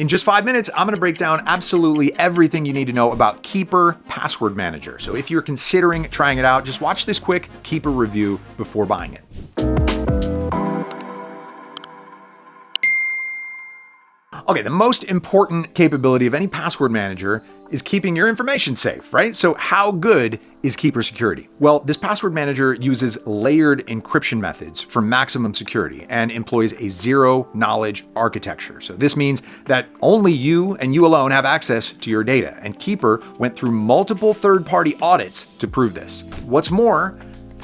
In just 5 minutes, I'm going to break down absolutely everything you need to know about Keeper Password Manager. So if you're considering trying it out, just watch this quick Keeper review before buying it. Okay, the most important capability of any password manager is keeping your information safe, right? So how good is Keeper security? Well, this password manager uses layered encryption methods for maximum security and employs a zero-knowledge architecture. So this means that only you and you alone have access to your data, and Keeper went through multiple third-party audits to prove this. What's more,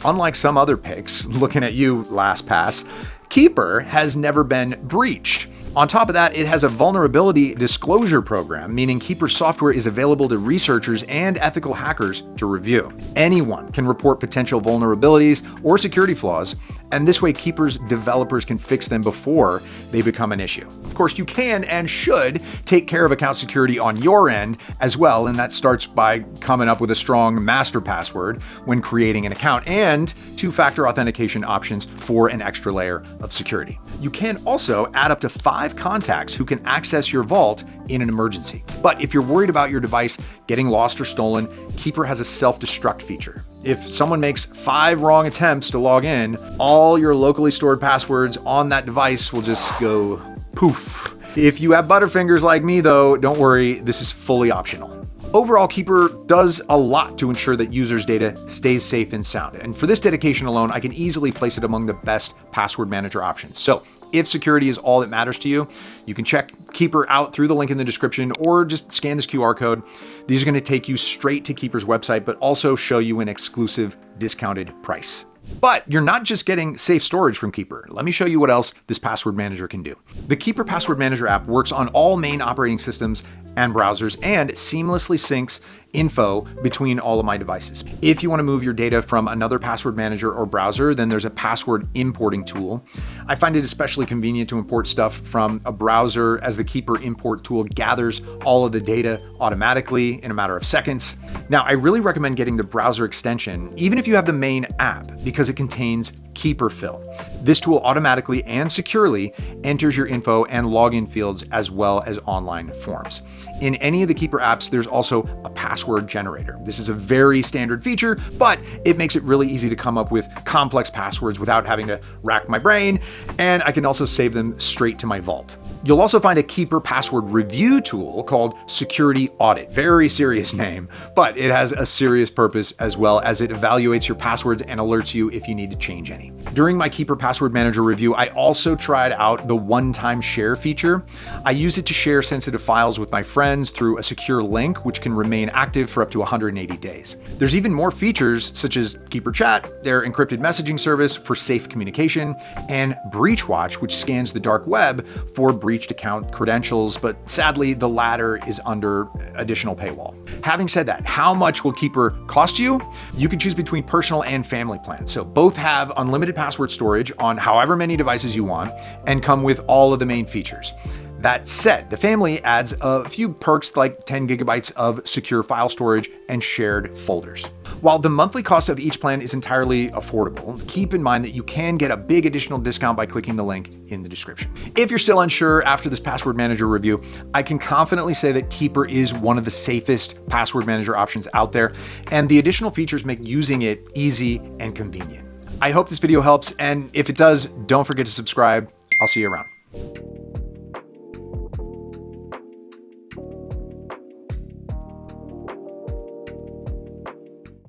unlike some other picks, looking at you, LastPass, Keeper has never been breached. On top of that, it has a vulnerability disclosure program, meaning Keeper software is available to researchers and ethical hackers to review. Anyone can report potential vulnerabilities or security flaws, and this way Keeper's developers can fix them before they become an issue. Of course, you can and should take care of account security on your end as well, and that starts by coming up with a strong master password when creating an account and two-factor authentication options for an extra layer of security. You can also add up to 5 contacts who can access your vault in an emergency. But if you're worried about your device getting lost or stolen, Keeper has a self-destruct feature. If someone makes 5 wrong attempts to log in, all your locally stored passwords on that device will just go poof. If you have butterfingers like me though, don't worry, this is fully optional. Overall, Keeper does a lot to ensure that users' data stays safe and sound. And for this dedication alone, I can easily place it among the best password manager options. So if security is all that matters to you, you can check Keeper out through the link in the description or just scan this QR code. These are going to take you straight to Keeper's website, but also show you an exclusive discounted price. But you're not just getting safe storage from Keeper. Let me show you what else this password manager can do. The Keeper Password Manager app works on all main operating systems and browsers and seamlessly syncs info between all of my devices. If you want to move your data from another password manager or browser, then there's a password importing tool. I find it especially convenient to import stuff from a browser, as the Keeper import tool gathers all of the data automatically in a matter of seconds. Now, I really recommend getting the browser extension, even if you have the main app, because it contains Keeper Fill. This tool automatically and securely enters your info and login fields as well as online forms. In any of the Keeper apps, there's also a password generator. This is a very standard feature, but it makes it really easy to come up with complex passwords without having to rack my brain, and I can also save them straight to my vault. You'll also find a Keeper password review tool called Security Audit. Very serious name, but it has a serious purpose as well, as it evaluates your passwords and alerts you if you need to change any. During my Keeper Password Manager review, I also tried out the one-time share feature. I used it to share sensitive files with my friends through a secure link, which can remain active for up to 180 days. There's even more features such as Keeper Chat, their encrypted messaging service for safe communication, and Breach Watch, which scans the dark web for breached account credentials, but sadly, the latter is under additional paywall. Having said that, how much will Keeper cost you? You can choose between personal and family plans. So both have unlimited password storage on however many devices you want and come with all of the main features. That said, the family adds a few perks like 10 gigabytes of secure file storage and shared folders. While the monthly cost of each plan is entirely affordable, keep in mind that you can get a big additional discount by clicking the link in the description. If you're still unsure after this password manager review, I can confidently say that Keeper is one of the safest password manager options out there, and the additional features make using it easy and convenient. I hope this video helps, and if it does, don't forget to subscribe. I'll see you around.